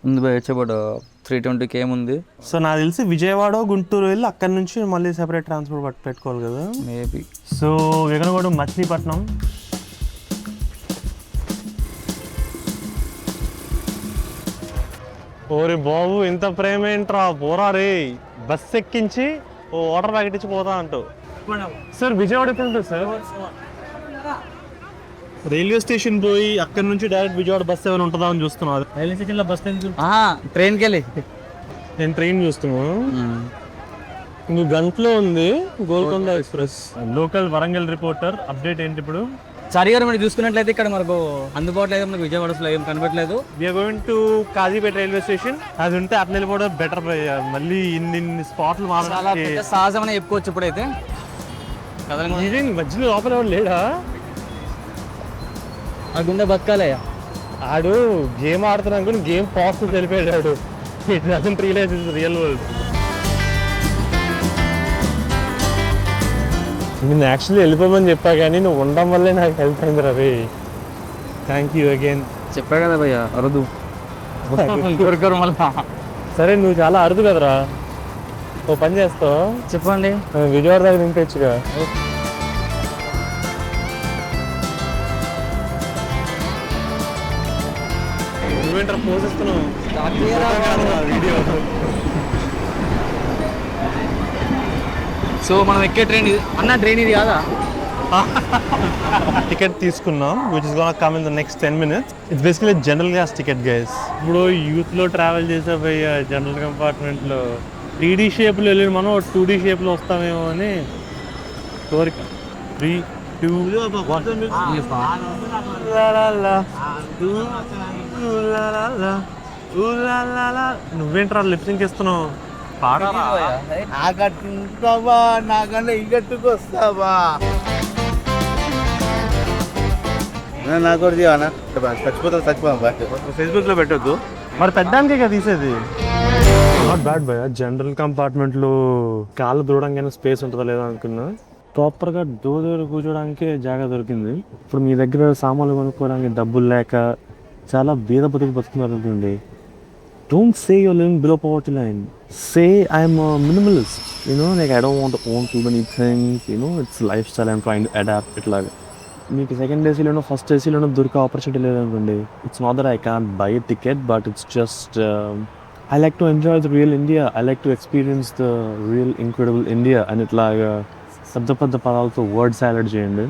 ఉంది భయ వచ్చేపాటు 320 km ఉంది. సో నాకు తెలిసి విజయవాడ గుంటూరు వెళ్ళి అక్కడి నుంచి మళ్ళీ సెపరేట్ ట్రాన్స్పోర్ట్ పెట్టుకోవాలి కదా మేబీ. సో వెగనగూడ మచిలీపట్నం. ఓరి బాబు ఇంత ప్రేమ ఏంట్రా పోరా రే, బస్ ఎక్కించి ఓ వాటర్ ప్యాకెట్ ఇచ్చి పోతా అంటావు. సార్ విజయవాడ ఎక్కడ సార్? రైల్వే స్టేషన్ పోయి అక్కడ నుంచి డైరెక్ట్ విజయవాడ బస్ ఏమైనా ఉంటుందా అని చూస్తున్నాను. రైల్వే స్టేషన్ లో బస్ ట్రైన్కి వెళ్ళి నేను ట్రైన్ చూస్తున్నాను. ఇంకో గంటలో ఉంది Golconda express. Local Warangal reporter update ఏంటి ఇప్పుడు? సరి గారు మనం చూసుకున్నట్లయితే ఇక్కడ మనకు అందుబాటులో అయితే మనకు విజయవాడలో ఏం కనబడలేదు. We are going to Kazipet railway station. అది ఉంటే అట్లా వెళ్ళిపోవడం బెటర్. మళ్ళీ ఇన్ని స్పాట్లు మారాలి సహజమని చెప్పుకోవచ్చు ఇప్పుడైతే. మధ్యలో లోపల ఎవరు లేడా? అది ఉండే బతకాలయ్యా. ఆడు గేమ్ ఆడుతున్నాను కానీ గేమ్ పాస్ తెలిపాడు. It doesn't realize is real world. నేను యాక్చువల్లీ వెళ్ళిపోమని చెప్పా కానీ నువ్వు ఉండడం వల్లే నాకు హెల్ప్ అయింది రవి. Thank you again. చెప్పా కదా భయ్య అరుదు దొరకరు మళ్ళా. సరే నువ్వు చాలా అరుదు కదరా, ఓ పని చేస్తావు చెప్పండి. విజయవాడ దగ్గర దింపేచ్చుగా. నువ్వేంట్రా పోసేస్తున్నావు వీడియో? సో మనం ఎక్కే ట్రైన్ ఇది అన్న, ట్రైన్ ఇది కాదా? టికెట్ తీసుకున్నాం which is gonna come in the next 10 minutes. It's basically general gas ticket guys. ఇప్పుడు యూత్లో ట్రావెల్ చేసే పోయి జనరల్ కంపార్ట్మెంట్లో 3D షేప్లో వెళ్ళి మనం 2D షేప్లో వస్తామేమో అని కోరిక. 3, 2, 1. నువ్వేంట్రా లిప్సింగ్ ఇస్తున్నావు? నాకట్టుకుంటావా నాకన్నా ఇంకట్టుకొస్తావా? నాకు కూడా తీవనా? ఫేస్బుక్ లో పెట్టొద్దు మరి పెట్టడానికే కదా తీసేది. నాట్ బ్యాడ్ భయ. జనరల్ కంపార్ట్మెంట్లో కాళ్ళు దూడంగానే స్పేస్ ఉంటుందా లేదా అనుకున్నా. ప్రాపర్గా డోర్ దగ్గర కూర్చోడానికి జాగా దొరికింది. ఇప్పుడు మీ దగ్గర సామాన్లు కొనుక్కోవడానికి డబ్బులు లేక చాలా బీద బతుకుతుంది. Don't say you're living below poverty line. Say I'm a minimalist. You know, like I don't want to own too many things. You know, it's lifestyle I'm trying to adapt. ఇట్లాగా మీకు సెకండ్ ఏసీలోనో ఫస్ట్ ఏసీలోనో దొరికే opportunity లేదనుకోండి. It's not that I can't by a ticket, but it's just I like to enjoy the real India. I like to experience the real incredible India. అని ఇట్లాగా పెద్ద పదాలతో word salad చేయండి.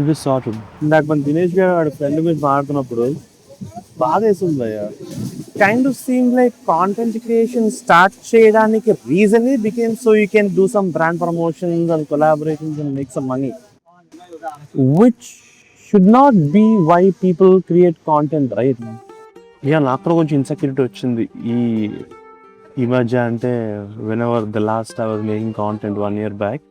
ఇది sorted. ఇందాక మన దినేష్ గారు వాడి ఫ్రెండ్ గురించి మాట్లాడుతున్నప్పుడు బాధ వేస్తుంది భయ్య. Kind of seem like content creation start చేయడానికి reason became so you can do some brand promotions and collaborations and make some money, which should not be why people create content, right? Ya, నాకు కూడా కొంచెం insecurity వచ్చింది ఈ మధ్య. అంటే whenever the last I was making content 1 year back,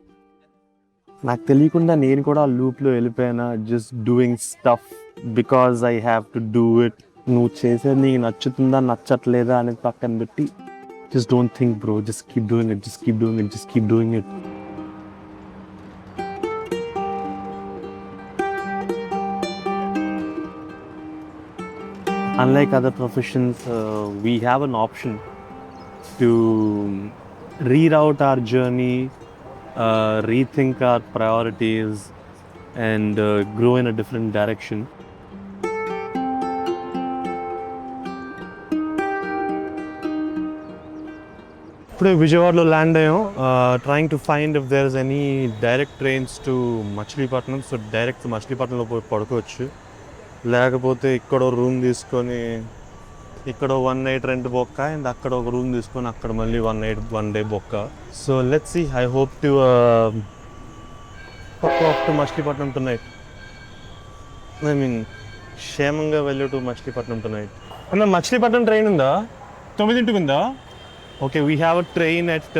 నాకు తెలియకుండా నేను కూడా ఆ లూప్లో వెళ్ళిపోయినా. Just doing stuff because I have to do it. నువ్వు చేసేది నీకు నచ్చుతుందా నచ్చట్లేదా అనేది పక్కన పెట్టి just don't think bro, just keep doing it, just keep doing it, just keep doing it. Unlike other professions, we have an option to reroute our journey, rethink our priorities, and grow in a different direction. ఇప్పుడే విజయవాడలో land అయ్యాం. Trying to find if there is any direct trains to Machilipatnam. So direct మచిలీపట్నంలో పోయి పడుకోవచ్చు. లేకపోతే ఇక్కడ room తీసుకొని ఇక్కడ 1 night రెంట్ బొక్క, అండ్ అక్కడ ఒక రూమ్ తీసుకొని అక్కడ మళ్ళీ 1 night 1 day బొక్క. So let's see. I hope to off to Machilipatnam tonight. I mean క్షేమంగా వెళ్ళి టు మచిలీపట్నం టు నైట్. అన్న మచిలీపట్నం ట్రైన్ ఉందా? 9 ఉందా? Okay, we have a train at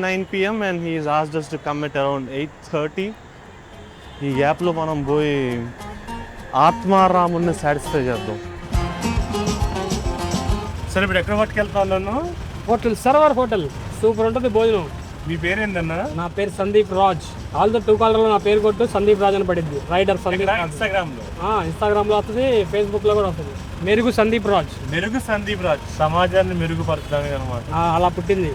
9 PM and he has asked us to come at around 8:30. ఈ గ్యాప్లో మనం పోయి ఆత్మారాముని satisfy చేద్దాం. సరే ఇప్పుడు ఎక్కడ పట్టుకెళ్తాను? హోటల్ సర్వర్ హోటల్ సూపర్ ఉంటుంది భోజనం. మీ పేరేందన్నా? నా పేరు Sandeep Raj. All the two కాలర్లో నా పేరు కొట్టు సందీప్ రాజ్ అని పడింది. రైడర్ సందీప్. ఇన్స్టాగ్రామ్లో వస్తుంది, ఫేస్బుక్లో కూడా వస్తుంది. మెరుగు సందీప్ రాజ్. మెరుగు సందీప్ రాజ్, సమాజాన్ని మెరుగుపరచడానికి అనమాట. అలా పుట్టింది.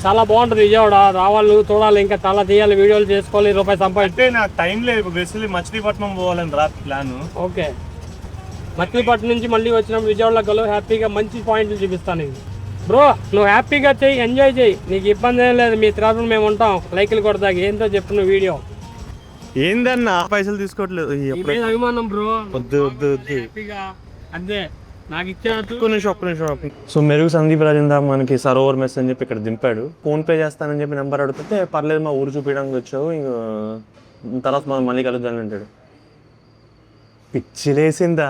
చాలా బాగుంటుంది విజయవాడ. రావాలి, చూడాలి, ఇంకా చాలా చేయాలి, వీడియోలు చేసుకోవాలి, రూపాయి సంపాదించి. నాకు టైం లేదు, బేసిక్లీ మచిలీపట్నం పోవాలని రా ప్లాన్. ఓకే, మచిలీపట్నం నుంచి మళ్ళీ వచ్చినప్పుడు విజయవాడలో గెలవు, హ్యాపీగా మంచి పాయింట్లు చూపిస్తాను. బ్రో నువ్వు హ్యాపీగా చెయ్యి, ఎంజాయ్ చెయ్యి, నీకు ఇబ్బంది ఏం లేదు. మీ తరఫున మేము ఉంటాం, లైకులు కొడతాకి. ఏంటో చెప్పు నువ్వు వీడియో. ఏందన్నా పైసలు తీసుకోవట్లేదు? అభిమానం బ్రో. వద్దు వద్దు వద్దు, హ్యాపీగా అంతే, నాకు ఇచ్చేటట్టు. ఒక్క నిమిషం. సో మెరుగు సందీప్ రాజేంద్ర మనకి సరోవర్ మెస్ అని చెప్పి ఇక్కడ దింపాడు. ఫోన్ పే చేస్తానని చెప్పి నెంబర్ అడుగుతుంటే పర్లేదు మా ఊరు చూపించడానికి వచ్చావు, ఇంకా తర్వాత మనం మళ్ళీ కలుద్దాం అంటాడు. పిచ్చిలేసిందా,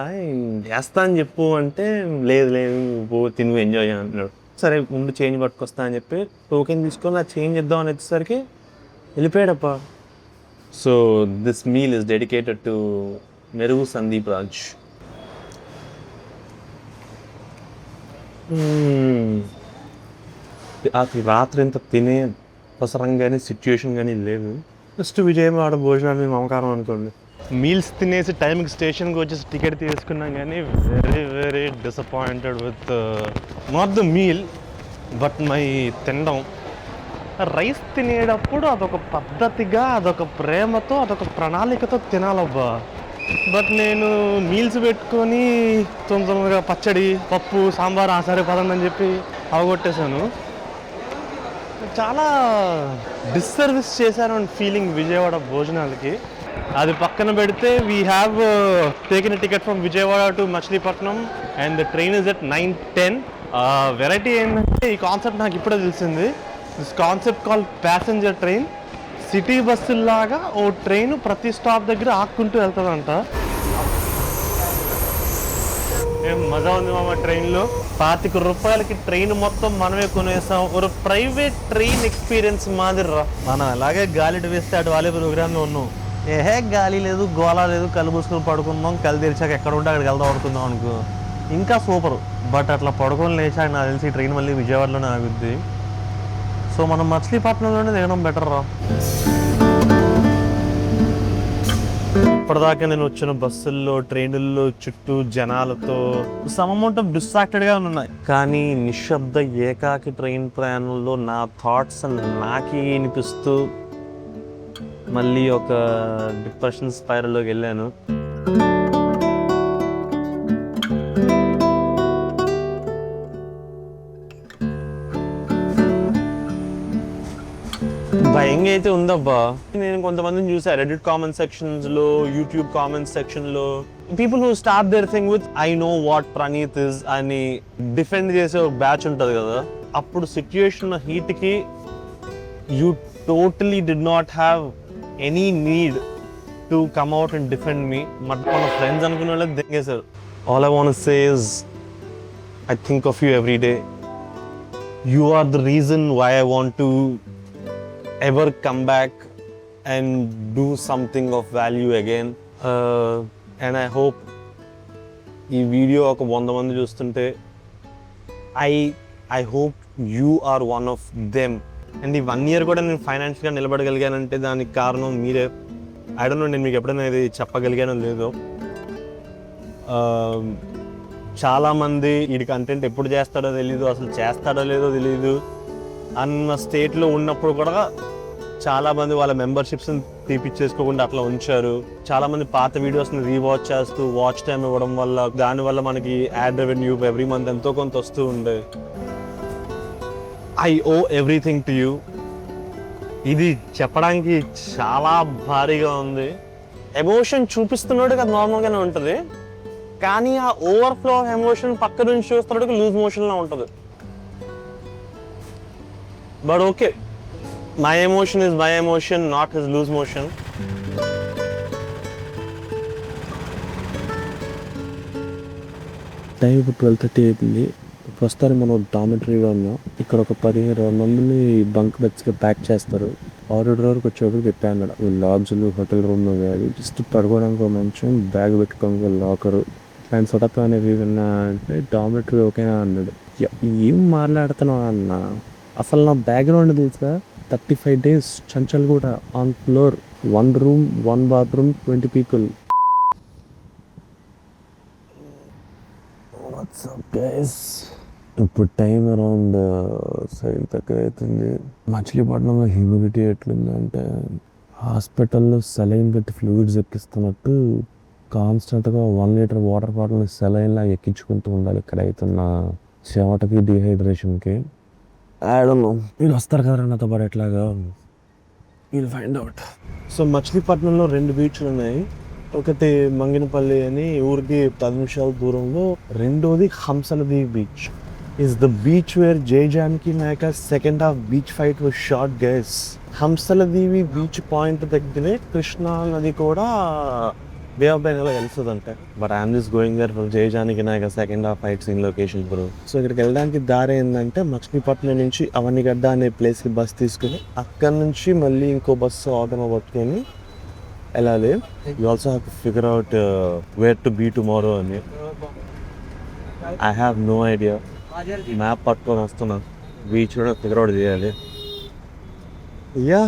వేస్తా అని చెప్పు అంటే లేదు లేదు పో తిను ఎంజాయ్ అంటున్నాడు. సరే ముందు చేంజ్ పట్టుకొస్తా అని చెప్పి టోకెన్ తీసుకొని ఆ చేంజ్ ఇద్దాం అని వచ్చేసరికి వెళ్ళిపోయాడప్ప. So this meal is dedicated to Merugu Sandeep Raj. రాత్రి ఇంత తినే అవసరం కానీ సిచ్యుయేషన్ కానీ లేదు. ఫస్ట్ విజయం ఆడ భోజనాన్ని మమకారం అనుకోండి. మీల్స్ తినేసి టైంకి స్టేషన్కి వచ్చేసి టికెట్ తీసుకున్నాం కానీ very very disappointed with not the meal but my తినడం. రైస్ తినేటప్పుడు అదొక పద్ధతిగా, అదొక ప్రేమతో, అదొక ప్రణాళికతో తినాలబ్బా. బట్ నేను మీల్స్ పెట్టుకొని తొందరగా పచ్చడి, పప్పు, సాంబార్ సరే పదండి అని చెప్పి అవగొట్టేశాను. చాలా డిస్సర్వీస్ చేశాను అండ్ ఫీలింగ్ విజయవాడ భోజనాలకి. అది పక్కన పెడితే we have taken ticket from Vijayawada to Machilipatnam and the train is at 9:10. Variety ఏంటంటే ఈ కాన్సెప్ట్ నాకు ఇప్పుడే తెలిసింది. This concept call passenger train. City బస్సులాగా ఓ ట్రైన్ ప్రతి స్టాప్ దగ్గర ఆక్కుంటూ వెళ్తుందంట. ఏం మజా ఉంది మామ ట్రైన్లో. 25 రూపాయలకి ట్రైన్ మొత్తం మనమే కొనేసాం. ఒక ప్రైవేట్ ట్రైన్ ఎక్స్పీరియన్స్ మాదిరిరా. మనం అలాగే గాలిటి వేస్తే అటు వాళ్ళే ప్రోగ్రామ్లో ఉన్నాం. ఏహే గాలి లేదు, గోళ లేదు, కళ్ళు మూసుకొని పడుకుందాం, కళ్ళు తెరిచాక ఎక్కడ ఉంటే అక్కడికి వెళ్దాం పడుకుందాం అనుకో, ఇంకా సూపరు. బట్ అట్లా పడుకొని లేచాక నాకు తెలిసి ట్రైన్ మళ్ళీ విజయవాడలోనే ఆగుద్ది. సో మనం మచిలీపట్నంలోనే దిగడం బెటర్ రా. ఇప్పటిదాకా నేను వచ్చిన బస్సుల్లో, ట్రైనుల్లో చుట్టూ జనాలతో సమ్ అమౌంట్ ఆఫ్ డిస్ట్రాక్టెడ్గా ఉన్నాయి. కానీ నిశ్శబ్ద ఏకాకి ట్రైన్ ప్రయాణంలో నా థాట్స్ నాకే వినిపిస్తూ మళ్ళీ ఒక డిప్రెషన్ స్పైరల్లోకి వెళ్ళాను. భయంగా అయితే ఉందబ్బా. నేను కొంతమందిని చూసా రెడిట్ కామెంట్ సెక్షన్స్లో, యూట్యూబ్ కామెంట్ సెక్షన్లో, people who start their thing with I know what Praneeth is అని డిఫెండ్ చేసే ఒక బ్యాచ్ ఉంటుంది కదా. అప్పుడు సిచ్యుయేషన్ హీట్కి you totally did not have any need to come out and defend me. మన ఫ్రెండ్స్ అనుకునే వాళ్ళే దెంగేశారు. All I want say is I think of you every day. You are the reason why I want to ever come back and do something of value again. And I hope ఈ video ఒక 100 మంది చూస్తుంటే I hope you are one of them. And ఈ 1 year కూడా నేను ఫైనాన్షియల్గా నిలబడగలిగానంటే దానికి కారణం మీరే. ఐ డోంట్ నో నేను మీకు ఎప్పుడైనా ఇది చెప్పగలిగానో లేదో. చాలామంది వీడి కంటెంట్ ఎప్పుడు చేస్తాడో తెలీదు, అసలు చేస్తాడో లేదో తెలీదు అన్న స్టేట్లో ఉన్నప్పుడు కూడా చాలామంది వాళ్ళ మెంబర్షిప్స్ని తీపిచ్చేసుకోకుండా అట్లా ఉంచారు. చాలామంది పాత వీడియోస్ని రీవాచ్ చేస్తూ వాచ్ టైం ఇవ్వడం వల్ల, దానివల్ల మనకి యాడ్ రెవెన్యూ ఎవ్రీ మంత్ ఎంతో కొంత వస్తూ ఉండే. I owe everything to you. ఇది చెప్పడానికి చాలా భారీగా ఉంది. ఎమోషన్ చూపిస్తున్నాడు కదా నార్మల్గానే ఉంటుంది, కానీ ఆ ఓవర్ఫ్లో ఆఫ్ ఎమోషన్ పక్క నుంచి చూస్తున్నాడు లూజ్ మోషన్లో ఉంటుంది. But okay, my emotion is my emotion, not his loose motion. Time ఇప్పుడు 12:30 అయిపోయింది. ప్రస్తుతానికి మనం డామిటరీగా ఉన్నాం. ఇక్కడ ఒక 15-20 మందిని బంక్ బెడ్స్గా ప్యాక్ చేస్తారు. ఆర్డర్ వరకు వచ్చేప్పుడు చెప్పాను, లాడ్జ్లు, హోటల్ రూమ్లో కాదు, జస్ట్ పడుకోవడానికి ఒక మంచం, బ్యాగ్ పెట్టుకోవడానికి లాకరు, అండ్ సెటప్ అనేవి విన్నా అంటే డామిటరీ ఓకేనా అన్నాడు. ఏం మాట్లాడుతున్నావు అన్న, అసలు నా బ్యాక్గ్రౌండ్ తెలుసా 35 days చంచల్ కూడా on floor 1 room 1 bathroom 20 people. WhatsApp guys, ఇప్పుడు టైం అరౌండ్ 7 దగ్గర అవుతుంది. మచిలీపట్నంలో హ్యూమిడిటీ ఎట్లుందంటే హాస్పిటల్లో సెలైన్ పెట్టి ఫ్లూయిడ్స్ ఎక్కిస్తున్నట్టు కాన్స్టెంట్గా 1 liter వాటర్ బాటిల్ని సెలైన్లా ఎక్కించుకుంటూ ఉండాలి ఇక్కడ అవుతున్న చెమటకి డీహైడ్రేషన్కి. ఆడను వీళ్ళు వస్తారు కదా నాతో పాటు ఎట్లాగా, వీళ్ళు ఫైండ్ అవుట్. సో మచిలీపట్నంలో 2 బీచ్లు ఉన్నాయి. ఒకటి మంగినపల్లి అని ఊరికి 10 నిమిషాల దూరంలో, రెండోది Hamsaladeevi beach. Is the beach where Jai Janaki Nayaka second half beach fight was shot guys. Hamsaladeevi beach point దగ్గరే కృష్ణా నది కూడా బే ఆఫ్ బెంగాల్ వెళ్తుందంట. But I'm just going there for Jai Janaki Nayaka second half fight scene location bro. So ఇక్కడికి వెళ్ళడానికి దారి ఏంటంటే మచిలీపట్నం నుంచి అవనిగడ్డ అనే ప్లేస్కి బస్ తీసుకుని అక్కడ నుంచి మళ్ళీ ఇంకో బస్సు ఆటోలో పట్టుకొని వెళ్ళాలి. You also have to figure out where to be tomorrow అని. I have no idea. Map పట్టుకొని వస్తున్నాను, బీచ్ కూడా ఫిగర్ అవుట్ చేయాలి. Ya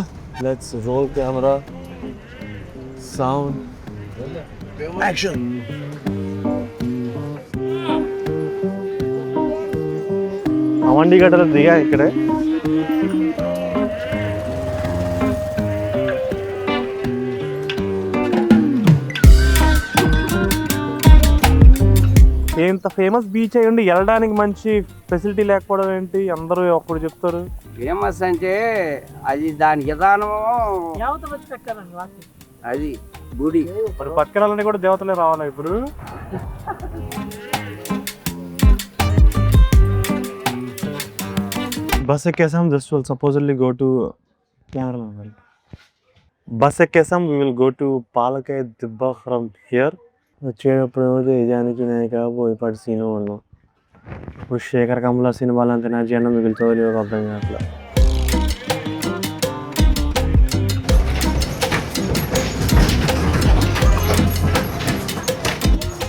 let's roll camera, sound, action. అవండి గడ్డలు దిగా ఇక్కడే. ఇంత ఫేమస్ బీచ్ అయ్యండి వెళ్ళడానికి మంచి ఫెసిలిటీ లేకపోవడం ఏంటి? అందరూ ఒక్కడు చెప్తారు ఫేమస్ అంటే అది దాని విధానం, అది గుడి. మరి పట్టుకెళ్ళాలని కూడా దేవతలే రావాలా ఇప్పుడు? బస్ ఎక్కేసాం. Just will supposedly go to camera. Bus ఎక్కేసాం. We will go to Palakaya Dibba from here. వచ్చేటప్పుడు నిజానికి నాయక పోయిపాటి సీను ఉన్నాం. ఇప్పుడు శేఖర్ కమల సినిమాలు అంతే నా జనం మిగులుతో ఒక అర్థం కావట్లా.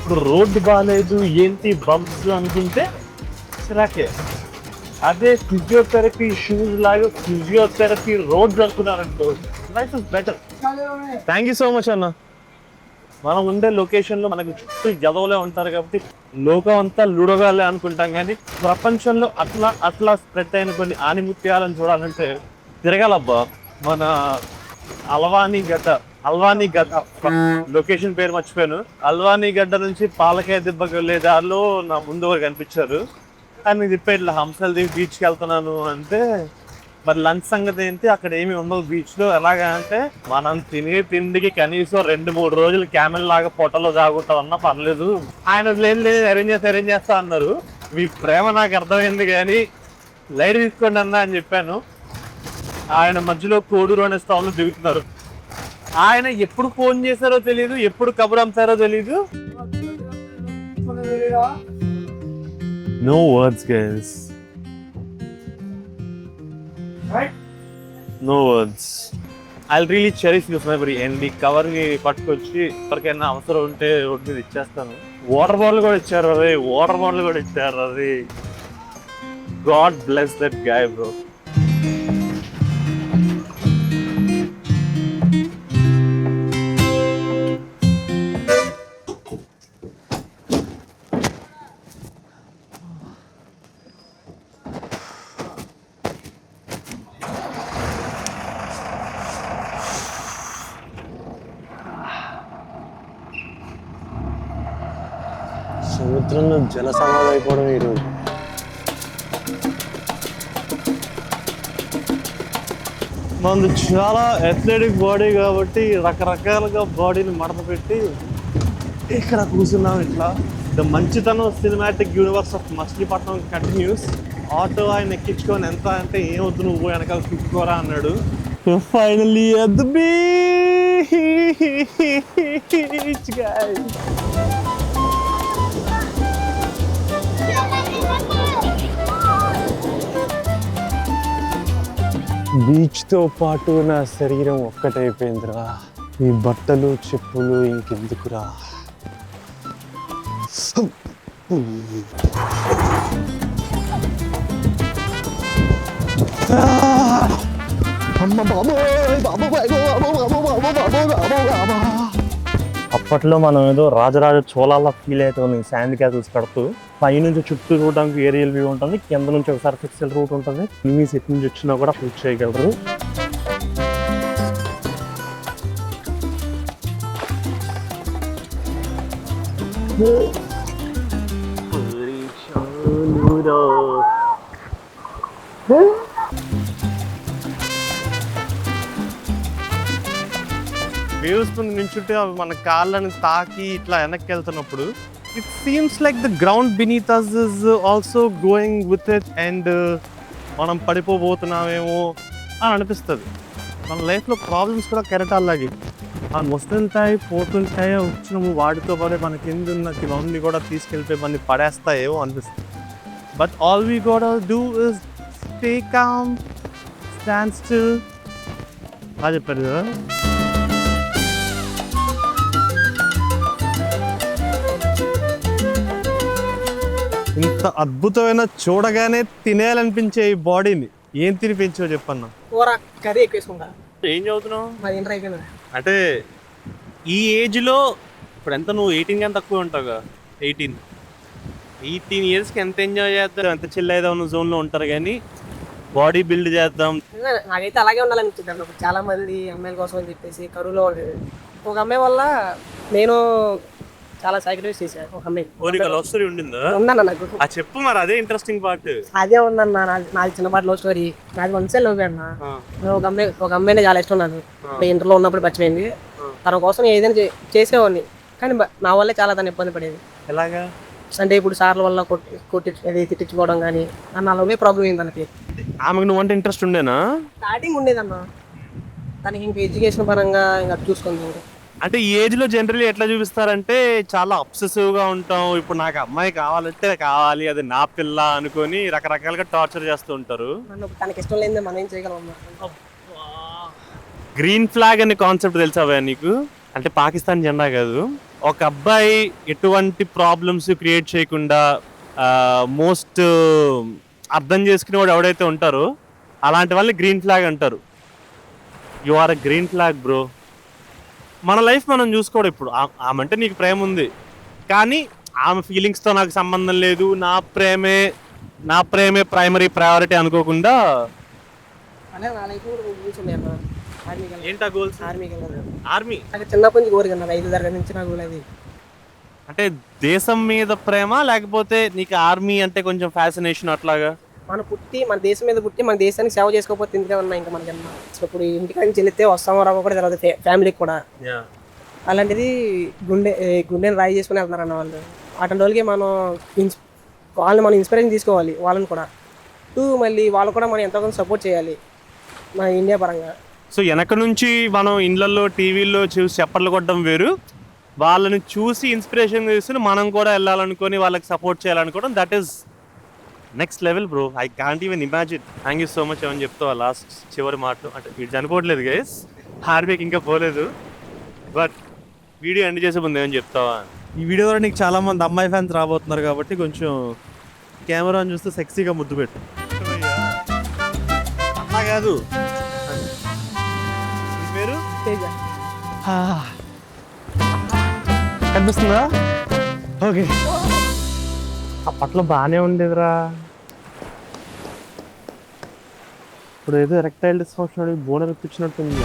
ఇప్పుడు రోడ్డు బాగాలేదు ఏంటి బంప్స్ అనుకుంటే చిరాకే. అదే ఫిజియోథెరపీ షూస్ లాగా ఫిజియోథెరపీ రోడ్లు అనుకున్నారంటో life is better. Thank you so much అన్న. మనం ఉండే లొకేషన్లో మనకు చుట్టూ జదవులే ఉంటారు కాబట్టి లోకం అంతా లూడోగాలే అనుకుంటాం. కానీ ప్రపంచంలో అట్లా అట్లా స్ప్రెడ్ అయిన కొన్ని ఆనిముత్యాలను చూడాలంటే తిరగాలబ్బా. మన అల్వానీ గడ్డ లొకేషన్ పేరు మర్చిపోయాను. అల్వానీ గడ్డ నుంచి పాలకాయ దిబ్బకి వెళ్ళే దారిలో నా ముందు ఒకరు కనిపించారు. కానీ చెప్పే ఇట్లా హంసలదీవి బీచ్కి వెళ్తున్నాను అంటే, మరి లంచ్ సంగతి ఏంటి? అక్కడ ఏమి ఉండదు బీచ్లో. ఎలాగా అంటే మనం తినే తిండికి కనీసం 2-3 రోజులు క్యామెల్ లాగా పొట్టలో జాగుంటాం అన్నా పర్లేదు. ఆయన లేదు అరేంజ్ చేస్తా అన్నారు. మీ ప్రేమ నాకు అర్థమైంది కానీ లైట్ తీసుకోండి అన్నా అని చెప్పాను. ఆయన మధ్యలో కోడూరు అనే స్థానంలో దిగుతున్నారు. ఆయన ఎప్పుడు ఫోన్ చేశారో తెలియదు, ఎప్పుడు కబురు అంశారో తెలీదు. No words guys, no words. I really cherish this memory. And ఈ కవర్ని పట్టుకొచ్చి ఎవరికైనా అవసరం ఉంటే రోడ్డు మీద ఇచ్చేస్తాను. వాటర్ బాటిల్ కూడా ఇచ్చారు అది. God bless that guy bro. సముద్రంలో జల సమాధి అయిపోవడం ఈరోజు. మనది చాలా అథ్లెటిక్ బాడీ కాబట్టి రకరకాలుగా బాడీని మడత పెట్టి ఇక్కడ కూర్చున్నాం. ఇట్లా ద మంచితనం cinematic universe of Machilipatnam continues. Auto ఆయన ఎక్కించుకొని ఎంత అంటే ఏమొద్దు నువ్వు వెనకాల చూసుకోరా అన్నాడు. Finally at the beach guys. బీచ్తో పాటు నా శరీరం ఒక్కటైపోయిందిరా. ఈ బట్టలు చెప్పులు ఇంకెందుకురా. అప్పట్లో మనం ఏదో రాజరాజ చోళాల్లో ఫీల్ అవుతాం శాండ్ క్యాసిల్స్ కడుతూ. పైనుంచి చుట్టూ చూడడానికి ఏరియల్ వ్యూ ఉంటుంది, కింద నుంచి ఒకసారి ఫిక్సెల్ రూట్ ఉంటుంది. ఎనిమిస్ ఎటు నుంచి వచ్చినా కూడా షూట్ చేయగలరు. వేవ్స్ ముందు నించుంటే అవి మన కాళ్ళని తాకి ఇట్లా వెనక్కి వెళ్తున్నప్పుడు it seems like the ground beneath us is also going with it and మనం పడిపోబోతున్నామేమో అని అనిపిస్తుంది. మన లైఫ్లో ప్రాబ్లమ్స్ కూడా కెరటాల్లాగే మనం వస్తుంటాయి పోతుంటాయి, వచ్చినాము వాటితో పాటు మన కింద ఉన్న కింద కూడా తీసుకెళ్ళిపోయి మనని పడేస్తాయేమో అనిపిస్తుంది. But all we got do is stay calm, stand still. బాగా చెప్పారు కదా. ఇంత అద్భుతమైన చూడగానే తినేయాలనిపించే ఈ బాడీని ఏం తినిపించో చెప్పన్నా. కూర కర్రీ ఎక్కువ వేసుకుంటా. ఏం చదువుతున్నావు? మరి ఇంటర్ అయిపోయింది. అంటే ఈ ఏజ్లో ఇప్పుడు ఎంత నువ్వు 18 కానీ తక్కువ ఉంటావుగా. 18 ఇయర్స్కి ఎంత ఎంజాయ్ చేద్దాం, ఎంత చిల్ అవుదాం అన్న జోన్లో ఉంటారు. కానీ బాడీ బిల్డ్ చేద్దాం నాకైతే అలాగే ఉండాలనిపించింది. చాలా మంది అమ్మాయిల కోసం అని చెప్పేసి కరువులో ఉండేది. ఒక అమ్మాయి వల్ల నేను చాలా సాక్రిఫైస్ చేశాను. ఒక అమ్మాయి లవ్ స్టోరీ ఉండిందా? ఉందన్న నాకు. చెప్పు మరి, అదే ఇంట్రెస్టింగ్ పార్ట్. అదే ఉందన్న నాది చిన్నపాటి లవ్ స్టోరీ. నాది వన్సే లవ్ అన్న. ఒక అమ్మాయిని చాలా ఇష్టం నాకు. ఇంటర్లో ఉన్నప్పుడు పరిచయమైంది. తన కోసం ఏదైనా చేసేవాడిని, కానీ నా వల్లే చాలా తను ఇబ్బంది పడేది. ఎలాగా అంటే ఇప్పుడు సార్ల వల్ల తిట్టించుకోవడం కానీ నా లవ్వే ప్రాబ్లం అయింది తనకి. ఆమెకు నువ్వు అంటే ఇంట్రెస్ట్ ఉండేనా? స్టార్టింగ్ ఉండేదన్న. తనకి ఇంక ఎడ్యుకేషన్ పరంగా ఇంకా చూసుకుంది. అంటే ఈ ఏజ్ లో జనరల్లీ ఎట్లా చూపిస్తారంటే చాలా అబ్సెసివ్ గా ఉంటాం. ఇప్పుడు నాకు అమ్మాయి కావాలంటే కావాలి, అది నా పిల్ల అనుకొని రకరకాలుగా టార్చర్ చేస్తూ ఉంటారు. తనకి ఇష్టం లేదే మనం ఏం చేయగలం. గ్రీన్ ఫ్లాగ్ అనే కాన్సెప్ట్ తెలుసా నీకు? అంటే పాకిస్తాన్ జెండా కాదు. ఒక అబ్బాయి ఎటువంటి ప్రాబ్లమ్స్ క్రియేట్ చేయకుండా మోస్ట్ అర్థం చేసుకునేవాడు ఎవడైతే ఉంటారో అలాంటి వాళ్ళని గ్రీన్ ఫ్లాగ్ అంటారు. You are a green flag bro. మన లైఫ్ మనం చూసుకోవడం. ఇప్పుడు ఆమె అంటే నీకు ప్రేమ ఉంది, కానీ ఆమె ఫీలింగ్స్తో నాకు సంబంధం లేదు, నా ప్రేమే ప్రైమరీ ప్రయారిటీ అనుకోకుండా. ఏంటా గోల్స్? ఆర్మీ. చిన్నప్పటి నుంచి కోరిక 5వ తరగతి నుంచి నా గోల్ అది. అంటే దేశం మీద ప్రేమ, లేకపోతే నీకు ఆర్మీ అంటే కొంచెం ఫ్యాసినేషన్ అట్లాగా? మన దేశం మీద పుట్టి మన దేశానికి సేవ చేసుకోకపోతే ఇందుకే ఉన్నా ఇంకా మనకన్నా. ఇప్పుడు ఇంటికి నుంచి వెళితే వస్తామో రామో కూడా తర్వాత ఫ్యామిలీకి కూడా. అలాంటిది గుండెని రాయి చేసుకుని వెళ్తున్నారు అన్న వాళ్ళు. అటువంటి వాళ్ళకి వాళ్ళని మనం ఇన్స్పిరేషన్ తీసుకోవాలి. వాళ్ళని కూడా మళ్ళీ వాళ్ళు కూడా మనం ఎంతో కొంత సపోర్ట్ చేయాలి మన ఇండియా పరంగా. సో వెనక నుంచి మనం ఇళ్ళల్లో టీవీల్లో చూసి చెప్పర్లు కొట్టడం వేరు, వాళ్ళని చూసి ఇన్స్పిరేషన్ తీసుకుని మనం కూడా వెళ్ళాలనుకొని వాళ్ళకి సపోర్ట్ చేయాలనుకోవడం, that is next level bro. I can't even imagine. Thank you so much అని చెప్తావా లాస్ట్ చివరి మాటలు? అంటే వీడు చనిపోవట్లేదు గైస్, హార్వేక్ ఇంకా పోలేదు, బట్ వీడియో ఎండ్ చేసే ముందు ఏమని చెప్తావా? ఈ వీడియో ద్వారా నీకు చాలా మంది అమ్మాయి ఫ్యాన్స్ రాబోతున్నారు కాబట్టి కొంచెం కెమెరాని చూస్తే సెక్సీగా ముద్దు పెట్టు. అలా కాదు, పేరు కనిపిస్తుందా? ఓకే. అప్పట్లో బాగానే ఉండేదిరా. ఇప్పుడు ఏదో ఎరెక్టైల్ డిస్ఫంక్షన్ బోనర్ ఇప్పించినట్టుంది.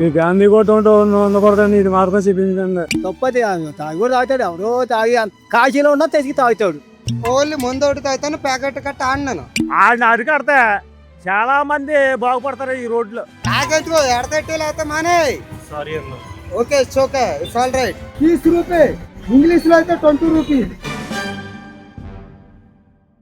ఈ గాంధీ కొట్టు ఉండకూడదని ఇది మార్గం చూపించండి. తప్పది తాగి కూడా తాగుతాడు. ఎవరో తాగి కాశీలో ఉన్నా తెచ్చి తాగుతాడు. ఓన్లీ ముందు ఒకటి తాగుతాను, ప్యాకెట్ కట్ట ఆడినాను. ఆడిన అరికడితే చాలా మంది బాగుపడతారు ఈ రోడ్లో. నాకెందుకో ఎడతెట్టి లేకపోతే మానే. సారీ అన్న. Okay, it's okay, it's all right. 30 rupee, English లో అయితే 20 రూపీస్.